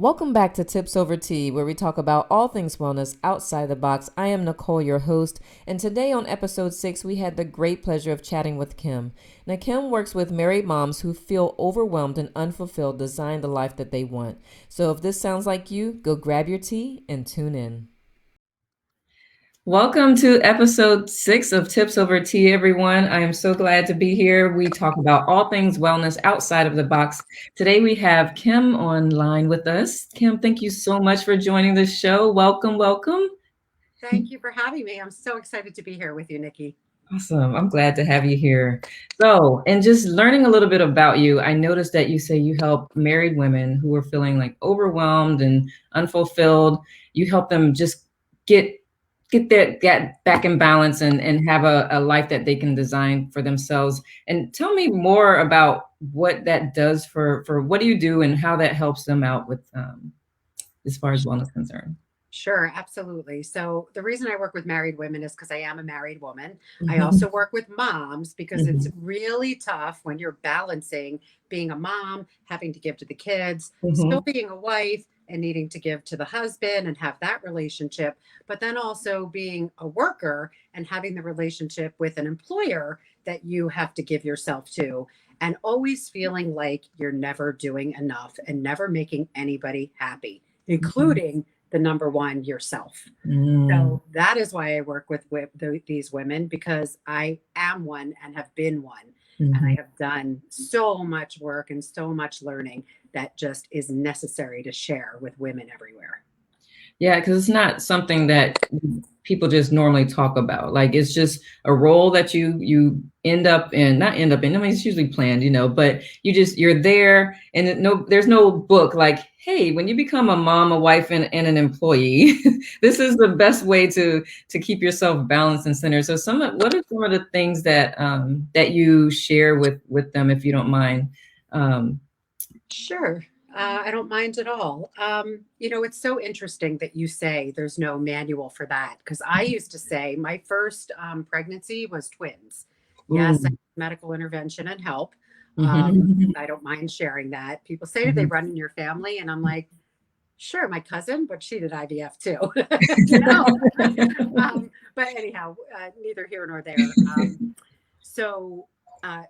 Welcome back to Tips Over Tea, where we talk about all things wellness outside the box. I am Nicole, your host, and today on episode 6, we had the great pleasure of chatting with Kim. Now, Kim works with married moms who feel overwhelmed and unfulfilled, design the life that they want. So if this sounds like you, go grab your tea and tune in. Welcome to episode 6 of Tips Over Tea, everyone. I am so glad to be here. We talk about all things wellness outside of the box. Today we have Kim online with us. Kim, thank you so much for joining the show. Welcome, welcome. Thank you for having me. I'm so excited to be here with you, Nikki. Awesome. I'm glad to have you here. So, and just learning a little bit about you, I noticed that you say you help married women who are feeling like overwhelmed and unfulfilled. You help them just get that back in balance and have a life that they can design for themselves. And tell me more about what that does for what do you do and how that helps them out with as far as wellness concerned. Sure, absolutely. So the reason I work with married women is because I am a married woman. I also work with moms because it's really tough when you're balancing being a mom, having to give to the kids, still being a wife, and needing to give to the husband and have that relationship, but then also being a worker and having the relationship with an employer that you have to give yourself to, and always feeling like you're never doing enough and never making anybody happy, including the number one, yourself. So that is why I work with these women, because I am one and have been one. And I have done so much work and so much learning that just is necessary to share with women everywhere. Yeah, because it's not something that people just normally talk about. Like, it's just a role that you end up in, not end up in, I mean, it's usually planned, but you're there, and there's no book like, hey, when you become a mom, a wife, and an employee, this is the best way to keep yourself balanced and centered. So what are some of the things that that you share with them, if you don't mind? Sure. I don't mind at all. It's so interesting that you say there's no manual for that, because I used to say my first pregnancy was twins. Yes, I had medical intervention and help. I don't mind sharing that. People say, do they run in your family? And I'm like, sure, my cousin, but she did IVF too. But anyhow, neither here nor there. So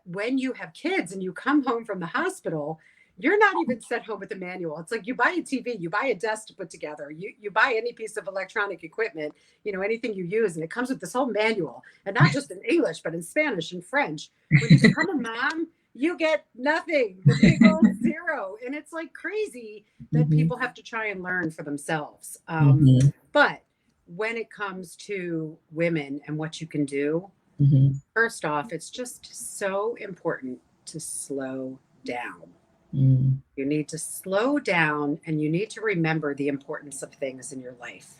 when you have kids and you come home from the hospital, you're not even sent home with a manual. It's like you buy a TV, you buy a desk to put together, you buy any piece of electronic equipment, anything you use, and it comes with this whole manual, and not just in English, but in Spanish and French. When you become a mom, you get nothing, the big old zero. And it's like crazy that people have to try and learn for themselves. But when it comes to women and what you can do, first off, it's just so important to slow down. You need to slow down, and you need to remember the importance of things in your life.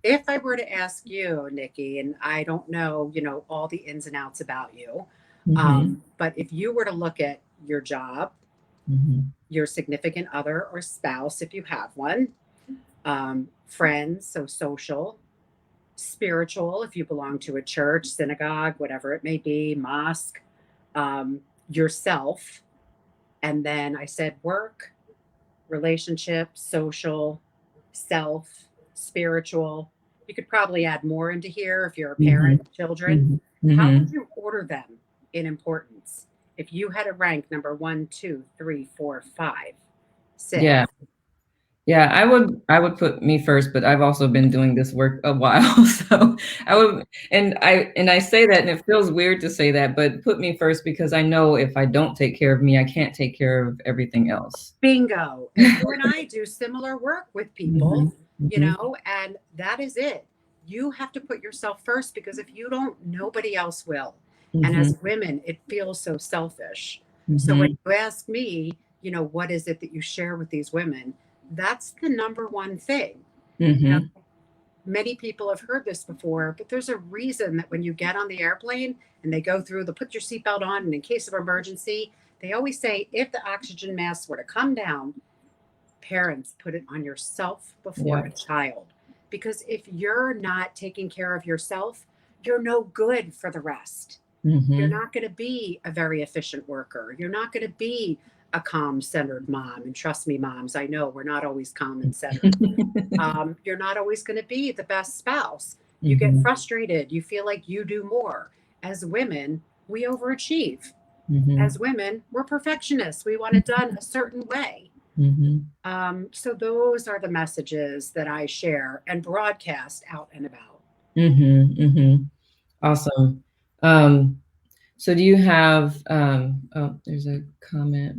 If I were to ask you, Nikki, and I don't know, all the ins and outs about you, but if you were to look at your job, your significant other or spouse, if you have one, friends, so social, spiritual, if you belong to a church, synagogue, whatever it may be, mosque, yourself, and then I said work, relationship, social, self, spiritual. You could probably add more into here if you're a parent, children. How would you order them in importance? If you had a rank number 1, 2, 3, 4, 5, 6. Yeah, I would put me first, but I've also been doing this work a while. So I would, and I say that, and it feels weird to say that, but put me first, because I know if I don't take care of me, I can't take care of everything else. Bingo. And you and I do similar work with people, and that is it. You have to put yourself first, because if you don't, nobody else will. And as women, it feels so selfish. So when you ask me, what is it that you share with these women? That's the number one thing. Many people have heard this before, but there's a reason that when you get on the airplane and they go through the put your seatbelt on, and in case of emergency, they always say, if the oxygen mask were to come down, parents, put it on yourself before a child. Because if you're not taking care of yourself, you're no good for the rest. You're not going to be a very efficient worker. You're not going to be a calm centered mom. And trust me, moms, I know we're not always calm and centered. You're not always going to be the best spouse. You get Mm-hmm. frustrated. You feel like you do more. As women, we overachieve. Mm-hmm. As women, we're perfectionists. We want it done a certain way. Mm-hmm. So those are the messages that I share and broadcast out and about. Mm-hmm. Mm-hmm. Awesome. So do you have, oh, there's a comment.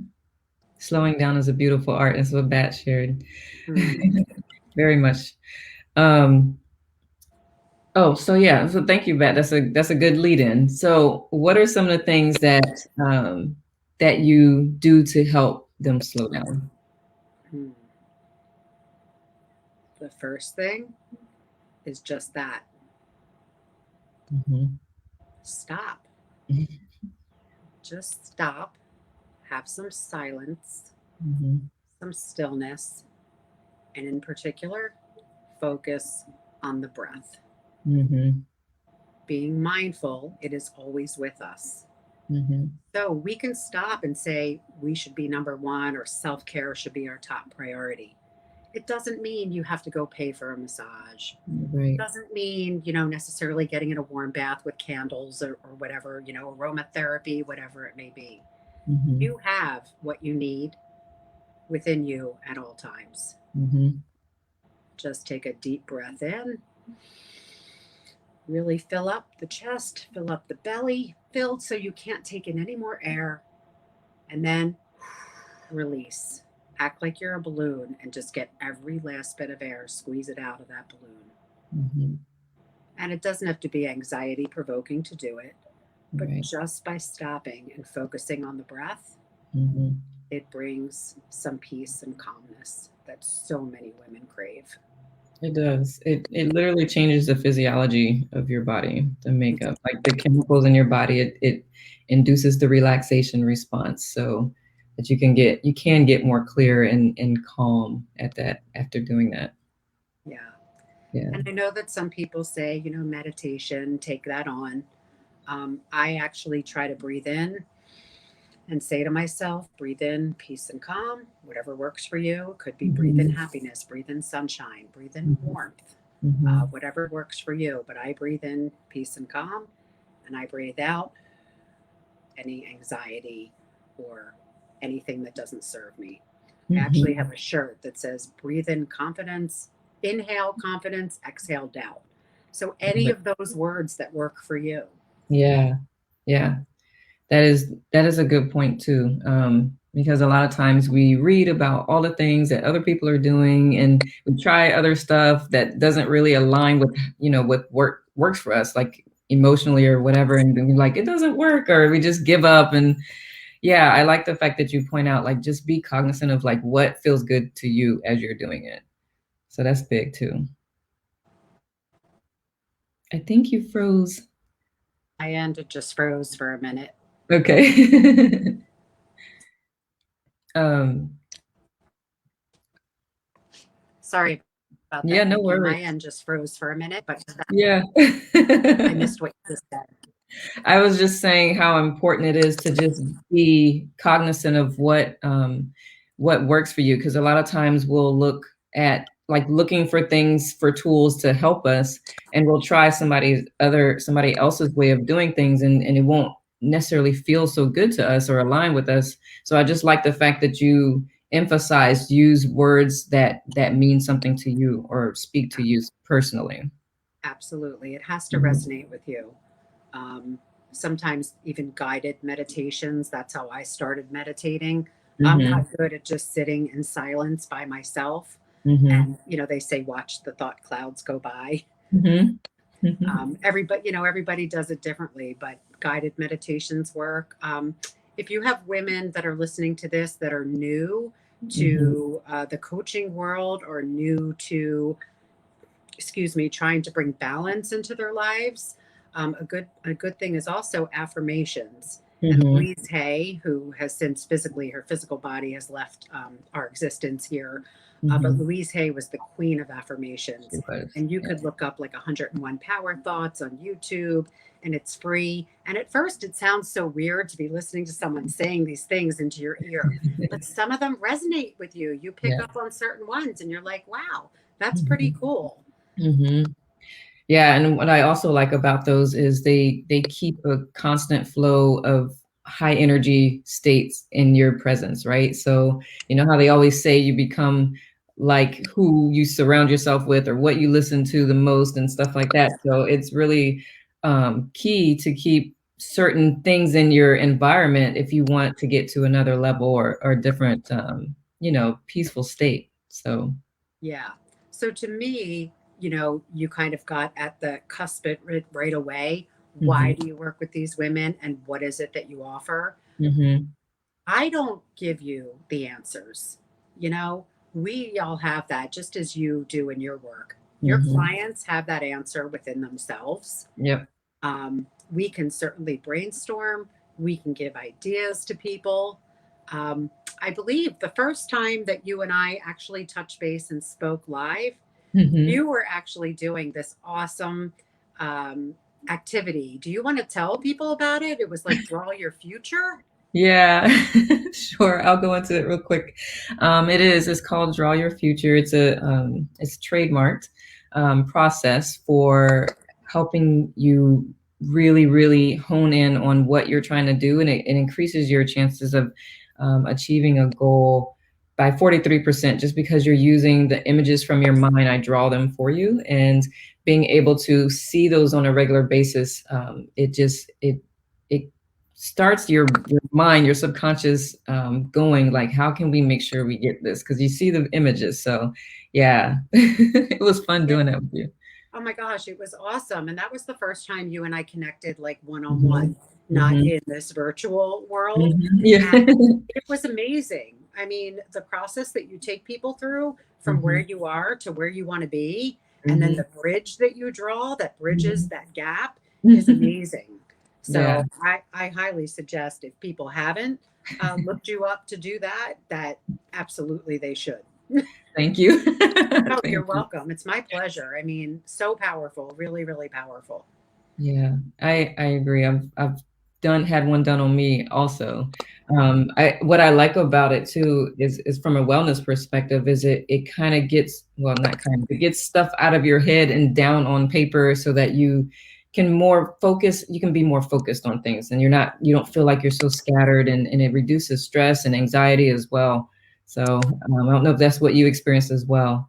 Slowing down is a beautiful art. Is what Bat shared. Mm. Very much. Um, oh, so yeah. So thank you, Bat. That's a good lead in. So what are some of the things that you do to help them slow down? Mm. The first thing is just that. Mm-hmm. Stop. Just stop. Have some silence, Mm-hmm. some stillness, and in particular, focus on the breath. Mm-hmm. Being mindful, it is always with us. Mm-hmm. So we can stop and say we should be number one or self care should be our top priority. It doesn't mean you have to go pay for a massage. It Right. doesn't mean, necessarily getting in a warm bath with candles or whatever, aromatherapy, whatever it may be. Mm-hmm. You have what you need within you at all times. Mm-hmm. Just take a deep breath in. Really fill up the chest, fill up the belly, filled so you can't take in any more air. And then release. Act like you're a balloon and just get every last bit of air, squeeze it out of that balloon. Mm-hmm. And it doesn't have to be anxiety provoking to do it, but Right. just by stopping and focusing on the breath, Mm-hmm. it brings some peace and calmness that so many women crave. It does. It literally changes the physiology of your body, the makeup, like the chemicals in your body. It induces the relaxation response, so that you can get more clear and calm at that after doing that. Yeah. Yeah. And I know that some people say, meditation, take that on. I actually try to breathe in and say to myself, breathe in peace and calm, whatever works for you. It could be breathe in Mm-hmm. happiness, breathe in sunshine, breathe in Mm-hmm. warmth, Mm-hmm. whatever works for you. But I breathe in peace and calm, and I breathe out any anxiety or anything that doesn't serve me. I actually Mm-hmm. have a shirt that says breathe in confidence, inhale confidence, exhale doubt. So any of those words that work for you. Yeah. Yeah. That is a good point too, because a lot of times we read about all the things that other people are doing, and we try other stuff that doesn't really align with what works for us, like emotionally or whatever, and then we're like it doesn't work, or we just give up. And yeah, I like the fact that you point out like just be cognizant of like what feels good to you as you're doing it. So that's big too. I think you froze. I end it just froze for a minute. Okay. um, Sorry about yeah, that, no Nikki. worries. My end just froze for a minute, but Yeah. I missed what you just said. I was just saying how important it is to just be cognizant of what works for you, because a lot of times we'll look at like looking for things for tools to help us, and we'll try somebody else's way of doing things, and it won't necessarily feel so good to us or align with us. So I just like the fact that you emphasized use words that mean something to you or speak to you personally. Absolutely. It has to Mhm. resonate with you. Um, Sometimes even guided meditations. That's how I started meditating. I'm Mhm. not good at just sitting in silence by myself. Mhm. And, they say, watch the thought clouds go by. Mhm. Mhm. Everybody does it differently, but guided meditations work. If you have women that are listening to this that are new Mhm. to the coaching world or new to, excuse me, trying to bring balance into their lives, a good thing is also affirmations. And Mm-hmm. Louise Hay, who has since her physical body has left our existence here. But Mm-hmm. Louise Hay was the queen of She affirmations. was. And you Yeah. could look up like 101 Power Thoughts on YouTube, and it's free. And at first, it sounds so weird to be listening to someone saying these things into your ear, but some of them resonate with you. You pick Yeah. up on certain ones, and you're like, wow, that's pretty Mm-hmm. cool. Mm-hmm. Yeah, and what I also like about those is they keep a constant flow of high energy states in your presence, right? So you know how they always say you become like who you surround yourself with or what you listen to the most and stuff like that. So it's really key to keep certain things in your environment if you want to get to another level or different, peaceful state. So. Yeah. So to me, you kind of got at the cusp right away. Why Hmm. do you work with these women and what is it that you offer? Hmm. I don't give you the answers. We all have that just as you do in your work. Your Hmm. clients have that answer within themselves. Yep. We can certainly brainstorm, we can give ideas to people. Um, I believe the first time that you and I actually touched base and spoke live, Hmm. you were actually doing this awesome um, activity. Do you want to tell people about it? It was like Draw Your Future. Yeah, sure. I'll go into it real quick. It's called Draw Your Future. It's a trademarked process for helping you really, really hone in on what you're trying to do, and it increases your chances of achieving a goal by 43% just because you're using the images from your mind. I draw them for you, and being able to see those on a regular basis, it starts your mind, your subconscious going like, how can we make sure we get this? Because you see the images. So yeah, it was fun Yeah. doing that with you. Oh my gosh, it was awesome. And that was the first time you and I connected like one on Hmm. one, not Hmm. in this virtual world. Hmm. Yeah. And it was amazing. I mean, the process that you take people through from where Hmm. you are to where you want to be, and then Hmm. the bridge that you draw that bridges Hmm. that gap is amazing. Yeah. So I highly suggest if people haven't looked you up to do that, that absolutely they should. Thank you. Oh, you're Thank you. welcome. It's my pleasure. I mean, so powerful, really, really powerful. Yeah, I agree. I've had one done on me also. I what I like about it too is from a wellness perspective is it kind of gets, well, not kind of, it gets stuff out of your head and down on paper so that you can be more focused on things, and you don't feel like you're so scattered, and it reduces stress and anxiety as well. So I don't know if that's what you experienced as well.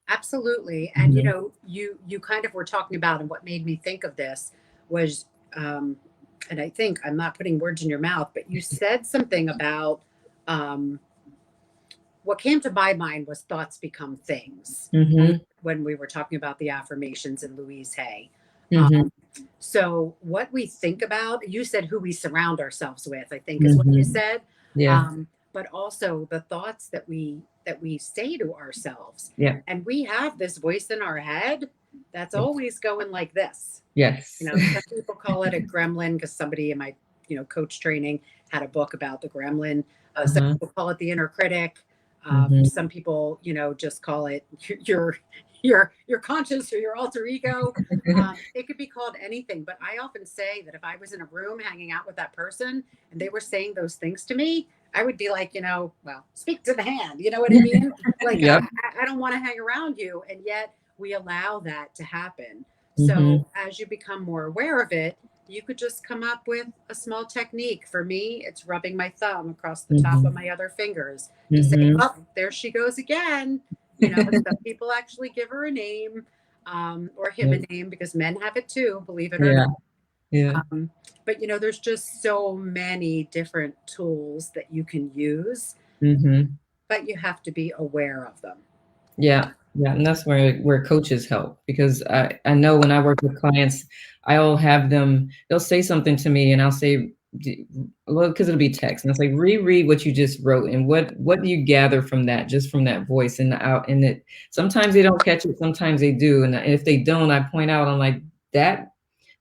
Absolutely. And Hmm. you kind of were talking about, and what made me think of this was, um, and I think I'm not putting words in your mouth, but you said something about um, what came to my mind was thoughts become things Hmm. when we were talking about the affirmations in Louise Hay. Hmm. Um, so what we think about, you said who we surround ourselves with, I think is what you Hmm. said. Yeah. But also the thoughts that we say to ourselves. Yeah. And we have this voice in our head that's Yes. always going like this. Yes. Some people call it a gremlin because somebody in my, coach training had a book about the gremlin. Some Uh-huh. people call it the inner critic. Hmm. Some people, just call it your conscious or your alter ego. It could be called anything, but I often say that if I was in a room hanging out with that person and they were saying those things to me, I would be like, well, speak to the hand. You know what I mean? Like, Yep. I don't want to hang around you. And yet we allow that to happen. Hmm. So as you become more aware of it, you could just come up with a small technique. For me, it's rubbing my thumb across the top of Hmm. my other fingers to say, Hmm. oh, there she goes again. Some people actually give her a name, or him a Yep. name, because men have it too, believe it or Yeah. not. Yeah. But there's just so many different tools that you can use, Hmm. but you have to be aware of them. Yeah. Yeah. And that's where coaches help, because I know when I work with clients, I'll have them, they'll say something to me and I'll say, well, because it'll be text. And it's like, reread what you just wrote. And what do you gather from that, just from that voice and sometimes they don't catch it. Sometimes they do. And if they don't, I point out, I'm like, that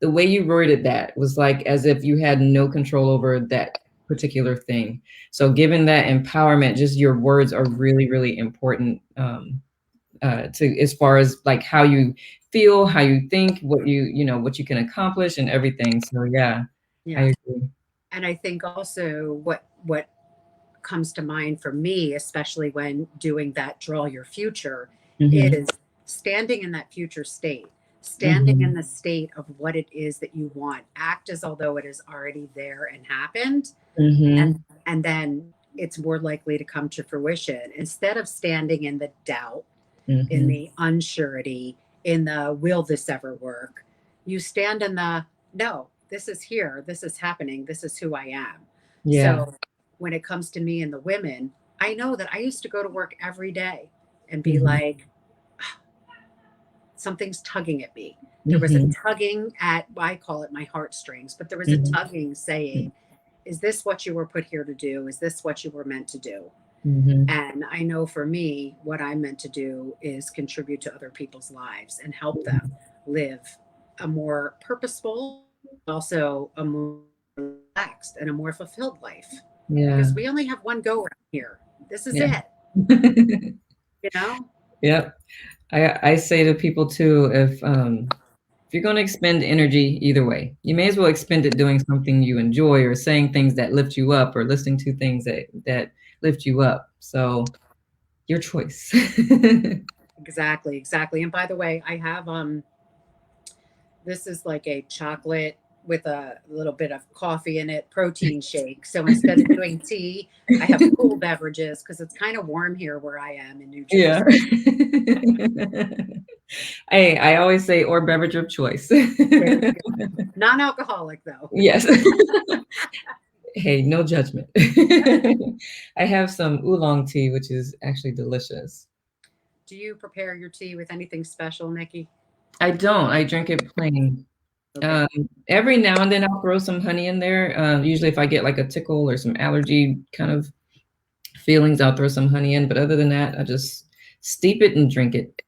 the way you worded that was like as if you had no control over that particular thing. So given that empowerment, just your words are really, really important to as far as like how you feel, how you think, what what you can accomplish and everything. So yeah, Yeah. I agree. And I think also what comes to mind for me, especially when doing that draw your future, Mm-hmm. is standing in that future state, standing Mm-hmm. in the state of what it is that you want. Act as although it is already there and happened. And Mm-hmm. and then it's more likely to come to fruition instead of standing in the doubt, in Mm-hmm. the unsurety, in the will this ever work. You stand in the no, this is here, this is happening, this is who I am. Yeah. So when it comes to me and the women, I know that I used to go to work every day and be Mm-hmm. like, something's tugging at me. There was a Mm-hmm. tugging at, I call it my heartstrings, but there was a Mm-hmm. tugging saying, is this what you were put here to do? Is this what you were meant to do? Mm-hmm. And I know for me, what I'm meant to do is contribute to other people's lives and help them live a more purposeful, also a more relaxed and a more fulfilled life. Yeah. Because we only have one go around here. This is Yeah. it, you know? Yep. I say to people too, if you're going to expend energy either way, you may as well expend it doing something you enjoy or saying things that lift you up or listening to things that lift you up. So your choice. Exactly, exactly. And by the way, I have this is like a chocolate with a little bit of coffee in it, protein shake. So instead of doing tea, I have cool beverages because it's kind of warm here where I am in New Yeah. Jersey. Hey, I always say or beverage of choice. There you go. Non-alcoholic though. Yes. Hey, no judgment. I have some oolong tea, which is actually delicious. Do you prepare your tea with anything special, Nikki? I don't. I drink it plain. Okay. Every now and then I'll throw some honey in there. Usually if I get like a tickle or some allergy kind of feelings, I'll throw some honey in. But other than that, I just steep it and drink it.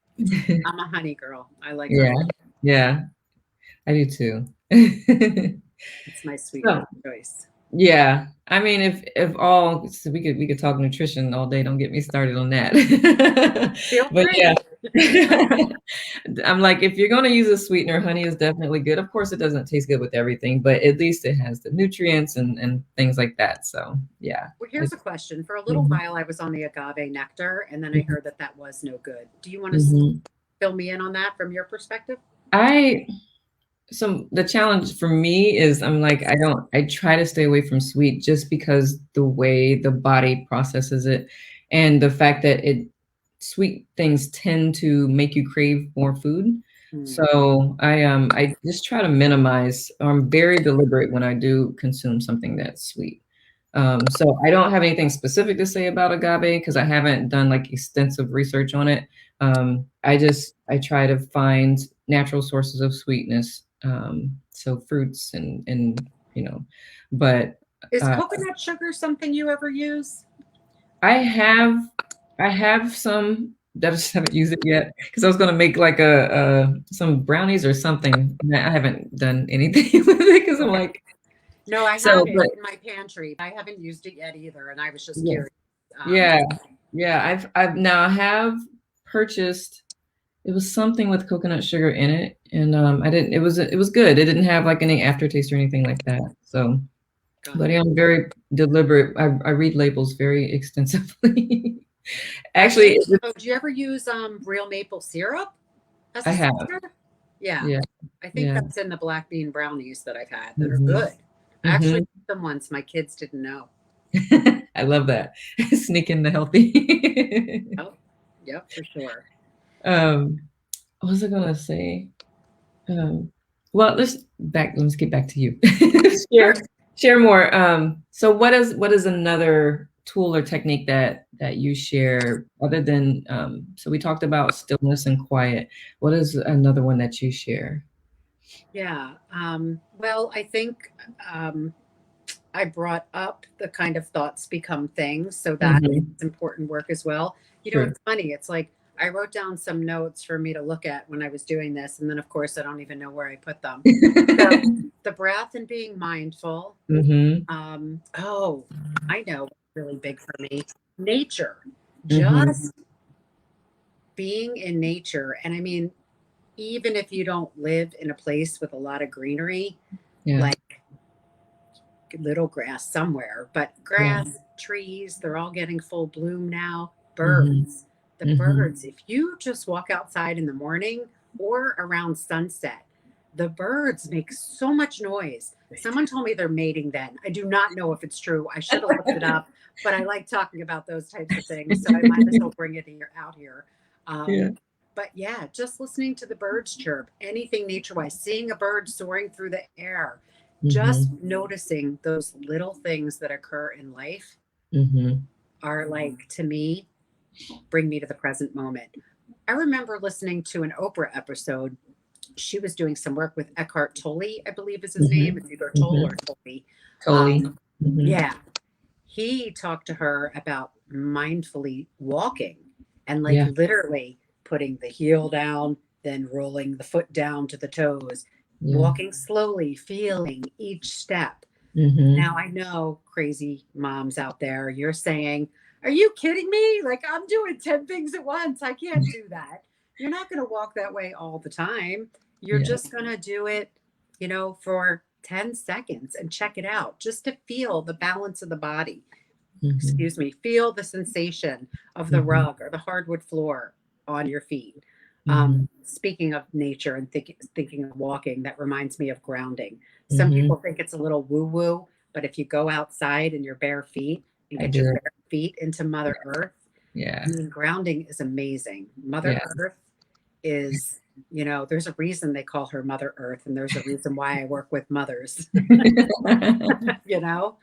I'm a honey girl. I like Yeah, honey. yeah, I do too. It's my sweetener So, of choice. yeah, I mean, if all so we could talk nutrition all day. Don't get me started on that. Feel But yeah, free. I'm like, if you're going to use a sweetener, honey is definitely good. Of course, it doesn't taste good with everything, but at least it has the nutrients and things like that. So yeah. Well, here's a question. For a little Mhm, while, I was on the agave nectar, and then I heard that that was no good. Do you want to mhm. fill me in on that from your perspective? I So the challenge for me is I try to stay away from sweet just because the way the body processes it and the fact that sweet things tend to make you crave more food. Hmm. So I just try to minimize. I'm very deliberate when I do consume something that's sweet. So I don't have anything specific to say about agave because I haven't done like extensive research on it. I try to find natural sources of sweetness, so fruits and but Is uh, coconut sugar something you ever use? I have I have some that I just haven't used it yet because I was gonna make like a some brownies or something. And I haven't done anything with it because I'm Okay. like No, I so, have it but in my pantry. I haven't used it yet either, and I was just yeah, curious. Um, yeah, yeah. I've now I have purchased. It was something with coconut sugar in it, and I didn't. It was good. It didn't have like any aftertaste or anything like that. So, got but it. yeah, I'm very deliberate. I read labels very extensively. Have you? Actually, Oh, do you ever use real maple syrup as I a have. sweetener? Yeah, Yeah, I think yeah. that's in the black bean brownies that I've had that are Hmm. good. I actually Hmm. made them once. My kids didn't know. I love that. Sneak in the healthy. Oh, yep, for sure. um, what was I gonna say? Um, well, let's get back to you. Sure. Share more. So what is another tool or technique that you share other than so we talked about stillness and quiet. What is another one that you share? Yeah. Well, I think um, I brought up the kind of thoughts become things. So that is Hmm. important work as well. You know, True. it's funny. It's like I wrote down some notes for me to look at when I was doing this. And then, of course, I don't even know where I put them. So the breath and being mindful. Oh, I know what's really big for me. Nature. Just being in nature. And I mean, even if you don't live in a place with a lot of greenery, like little grass somewhere, but grass, trees, they're all getting full bloom now. Birds, the birds, if you just walk outside in the morning or around sunset, the birds make so much noise. Someone told me they're mating then. I do not know if it's true. I should have looked it up, but I like talking about those types of things. So I might as well bring it out here. But yeah, just listening to the birds chirp, anything nature-wise, seeing a bird soaring through the air, just noticing those little things that occur in life are like, to me, bring me to the present moment. I remember listening to an Oprah episode. She was doing some work with Eckhart Tolle, I believe is his name. It's either Tolle or Tolle. Yeah. He talked to her about mindfully walking and like literally putting the heel down, then rolling the foot down to the toes, walking slowly, feeling each step. Now, I know crazy moms out there, you're saying, are you kidding me? Like, I'm doing 10 things at once. I can't do that. You're not going to walk that way all the time. You're just going to do it, you know, for 10 seconds and check it out just to feel the balance of the body. Excuse me, feel the sensation of the rug or the hardwood floor on your feet. Speaking of nature and thinking of walking, that reminds me of grounding. Some people think it's a little woo-woo, but if you go outside in your bare feet and get your bare feet into Mother Earth, I mean, grounding is amazing. Mother Earth is, you know, there's a reason they call her Mother Earth, and there's a reason why I work with mothers, you know?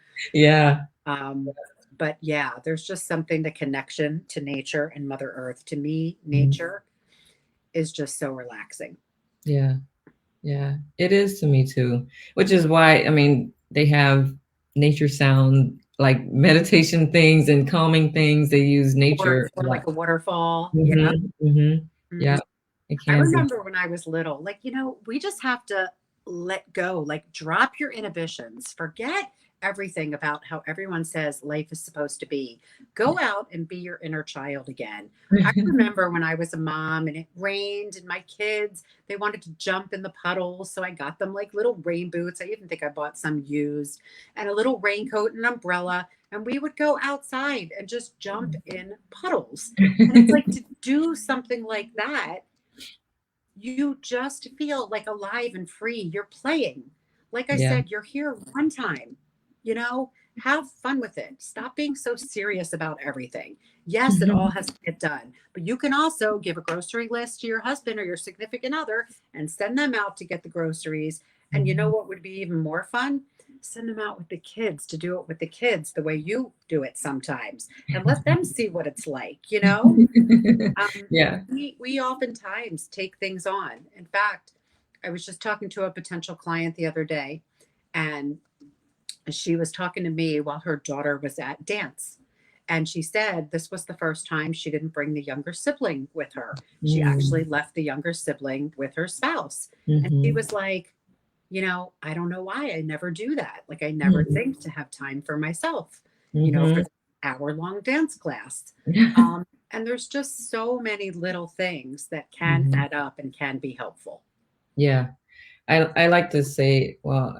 But yeah, there's just something, the connection to nature and Mother Earth. To me, nature is just so relaxing. Yeah, it is to me too, which is why, I mean, they have nature sound like meditation things and calming things. They use nature or like a waterfall. Yeah, it I can be. remember when I was little, like, you know, we just have to let go, like drop your inhibitions, forget everything about how everyone says life is supposed to be. Go out and be your inner child again. I remember when I was a mom and it rained and my kids, they wanted to jump in the puddles. So I got them like little rain boots. I even think I bought some used, and a little raincoat and umbrella. And we would go outside and just jump in puddles. And it's like, to do something like that, you just feel like alive and free. You're playing. Like I said, you're here one time, you know, have fun with it. Stop being so serious about everything. Yes, it all has to get done, but you can also give a grocery list to your husband or your significant other and send them out to get the groceries. And you know what would be even more fun? Send them out with the kids, to do it with the kids the way you do it sometimes, and let them see what it's like, you know? We oftentimes take things on. In fact, I was just talking to a potential client the other day, and she was talking to me while her daughter was at dance. And she said this was the first time she didn't bring the younger sibling with her. She actually left the younger sibling with her spouse. And she was like, you know, I don't know why I never do that. Like, I never think to have time for myself, you know, for the hour-long dance class. And there's just so many little things that can add up and can be helpful. Yeah. I like to say, well,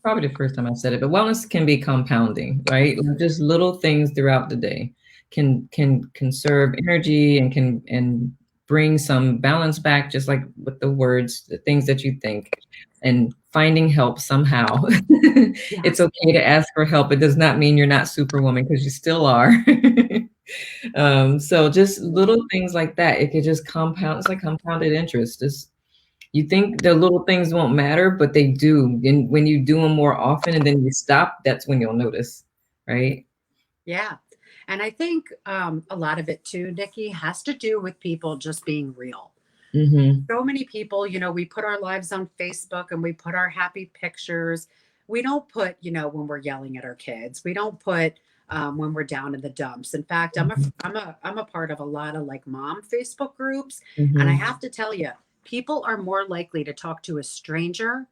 probably the first time I said it, but wellness can be compounding, right? Just little things throughout the day can conserve energy and can bring some balance back, just like with the words, the things that you think, and finding help somehow. It's okay to ask for help. It does not mean you're not superwoman, because you still are. So just little things like that, it could just compound. It's like compounded interest. You think the little things won't matter, but they do. And when you do them more often and then you stop, that's when you'll notice, right? Yeah. And I think a lot of it too, Nikki, has to do with people just being real. So many people, you know, we put our lives on Facebook and we put our happy pictures. We don't put, you know, when we're yelling at our kids, we don't put when we're down in the dumps. In fact, I'm a part of a lot of like mom Facebook groups, and I have to tell you, people are more likely to talk to a stranger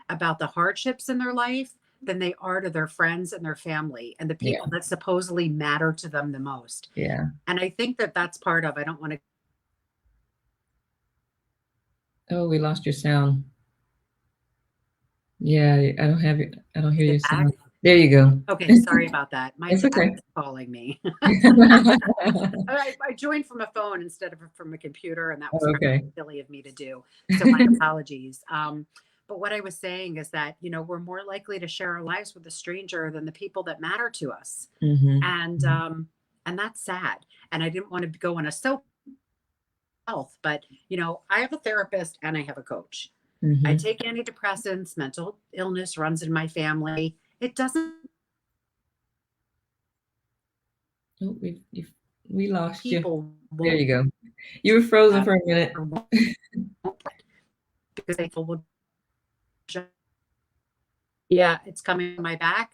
about the hardships in their life than they are to their friends and their family and the people that supposedly matter to them the most. Yeah. And I think that that's part of, I don't want to. Oh, we lost your sound. Yeah, I don't have it. I don't hear your sound. There you go. Okay, sorry about that. My It's dad okay. is calling me. I joined from a phone instead of from a computer, and that was kind of silly of me to do. So my apologies. But what I was saying is that, you know, we're more likely to share our lives with a stranger than the people that matter to us. And that's sad. And I didn't want to go on a soap health, but, you know, I have a therapist and I have a coach. I take antidepressants. Mental illness runs in my family. It doesn't. Oh, we lost you. There you go. You were frozen for a minute. Because they will. Yeah, it's coming on my back.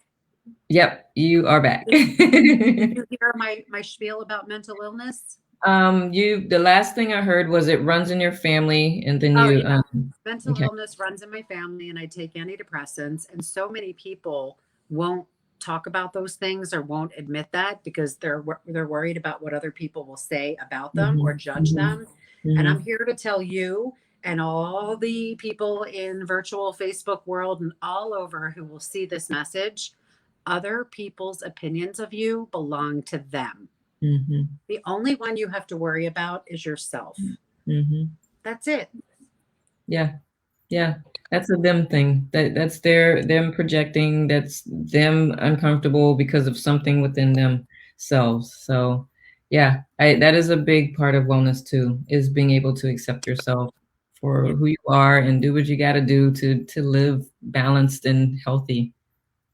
Yep, you are back. Did you hear my spiel about mental illness? The last thing I heard was it runs in your family, and then mental illness runs in my family, and I take antidepressants, and so many people won't talk about those things or won't admit that because they're worried about what other people will say about them or judge them. And I'm here to tell you and all the people in virtual Facebook world and all over who will see this message, other people's opinions of you belong to them. The only one you have to worry about is yourself. That's it. Yeah. That's a them thing. That's them projecting. That's them uncomfortable because of something within themselves. So yeah, that is a big part of wellness too, is being able to accept yourself for who you are and do what you got to do to live balanced and healthy.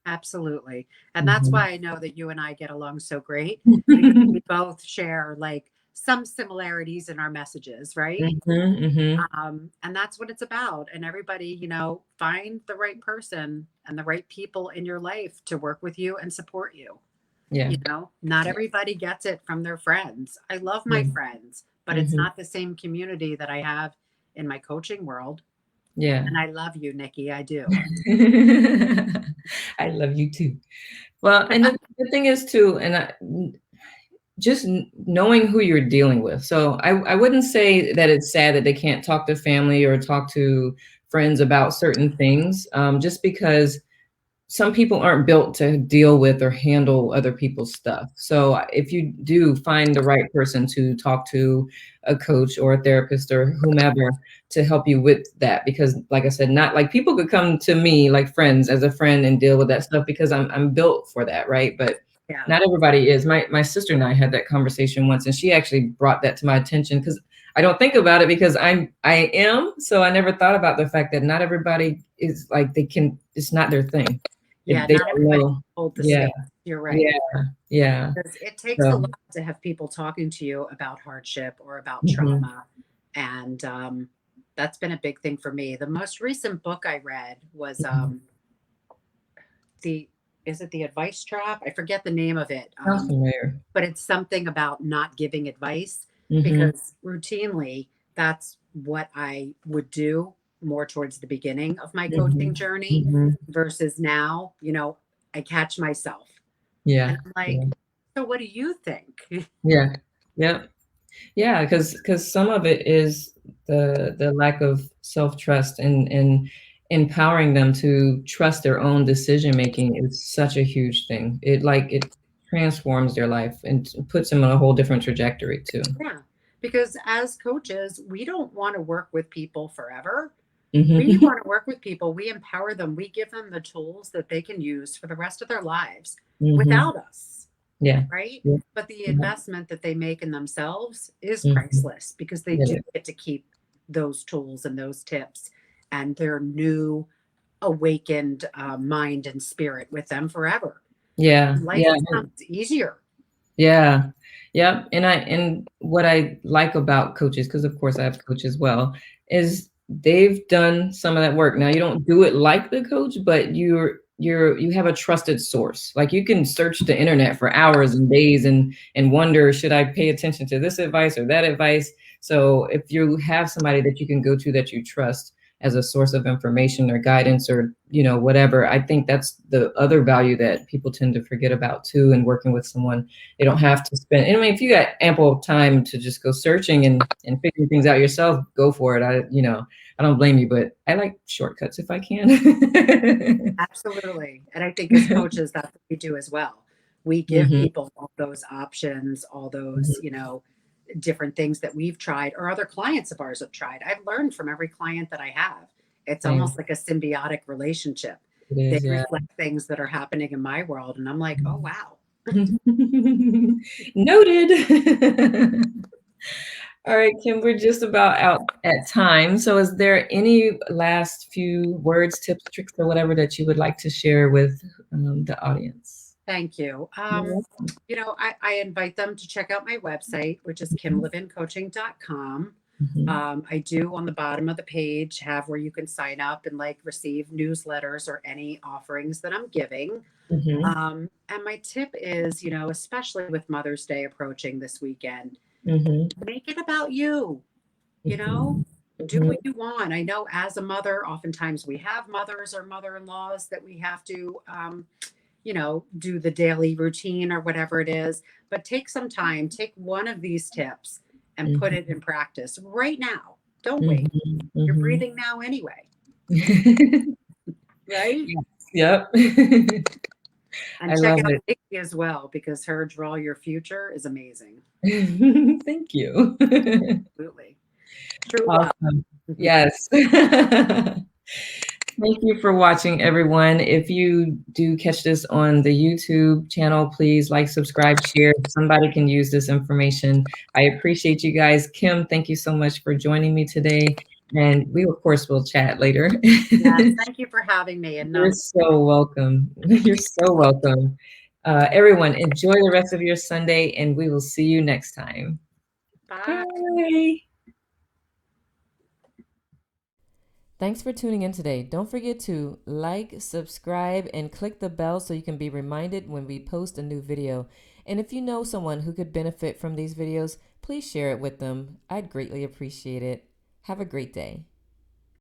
Absolutely. And that's why I know that you and I get along so great. We both share like some similarities in our messages, right? And that's what it's about. And everybody, you know, find the right person and the right people in your life to work with you and support you. Yeah. You know, not everybody gets it from their friends. I love my friends, but it's not the same community that I have in my coaching world. Yeah. And I love you, Nikki. I do. I love you too. Well, and the thing is too, and just knowing who you're dealing with. So I wouldn't say that it's sad that they can't talk to family or talk to friends about certain things, just because some people aren't built to deal with or handle other people's stuff. So if you do find the right person to talk to, a coach or a therapist or whomever, to help you with that, because like I said, not like people could come to me like friends as a friend and deal with that stuff because I'm built for that, right? But not everybody is. My sister and I had that conversation once, and she actually brought that to my attention because I don't think about it because I am. So I never thought about the fact that not everybody is like it's not their thing. Yeah, not everybody hold the space. You're right. Yeah. Because it takes a lot to have people talking to you about hardship or about trauma. And that's been a big thing for me. The most recent book I read was is it The Advice Trap? I forget the name of it. But it's something about not giving advice because routinely that's what I would do more towards the beginning of my coaching journey versus now, you know, I catch myself. Yeah. And I'm like, so what do you think? Yeah, because some of it is the lack of self-trust and empowering them to trust their own decision making is such a huge thing. It transforms their life and puts them on a whole different trajectory too. Yeah, because as coaches, we don't want to work with people forever. We want to work with people. We empower them. We give them the tools that they can use for the rest of their lives without us. Yeah. Right. Yeah. But the investment that they make in themselves is priceless because they do get to keep those tools and those tips and their new awakened mind and spirit with them forever. Yeah. Life becomes easier. Yeah. Yep. And what I like about coaches, because of course I have coaches as well, is they've done some of that work. Now you don't do it like the coach, but you have a trusted source. Like you can search the internet for hours and days and wonder, should I pay attention to this advice or that advice? So if you have somebody that you can go to that you trust as a source of information or guidance or, whatever, I think that's the other value that people tend to forget about too. And working with someone, they don't have to spend, I mean, if you got ample time to just go searching and figuring things out yourself, go for it. I don't blame you, but I like shortcuts if I can. Absolutely. And I think as coaches, that's what we do as well. We give Mhm, people all those options, all those, different things that we've tried or other clients of ours have tried. I've learned from every client that I have. It's same. almost like a symbiotic relationship. It They is, yeah. reflect things that are happening in my world. And I'm like, oh, wow. Noted. All right, Kim, we're just about out at time. So is there any last few words, tips, tricks, or whatever that you would like to share with the audience? Thank you. You're welcome. I invite them to check out my website, which is kimlevincoaching.com. Mhm, I do on the bottom of the page have where you can sign up and like receive newsletters or any offerings that I'm giving. mhm, And my tip is, especially with Mother's Day approaching this weekend, mhm, make it about you, you know, mhm, do mhm, what you want. I know as a mother, oftentimes we have mothers or mother-in-laws that we have to, do the daily routine or whatever it is, but take some time, take one of these tips and put mhm, it in practice right now. Don't wait. mhm, You're mhm. breathing now anyway, right? Yes, yep. I And check love out it. Nikki as well because her Draw Your Future is amazing. Thank you. Absolutely. True love. Awesome. Yes. Thank you for watching, everyone. If you do catch this on the YouTube channel, please like, subscribe, share. Somebody can use this information. I appreciate you guys. Kim, thank you so much for joining me today. And we, of course, will chat later. Yes, thank you for having me. And You're so welcome. You're so welcome. Everyone, enjoy the rest of your Sunday, and we will see you next time. bye. Bye. Thanks for tuning in today. Don't forget to like, subscribe, and click the bell so you can be reminded when we post a new video. And if you know someone who could benefit from these videos, please share it with them. I'd greatly appreciate it. Have a great day.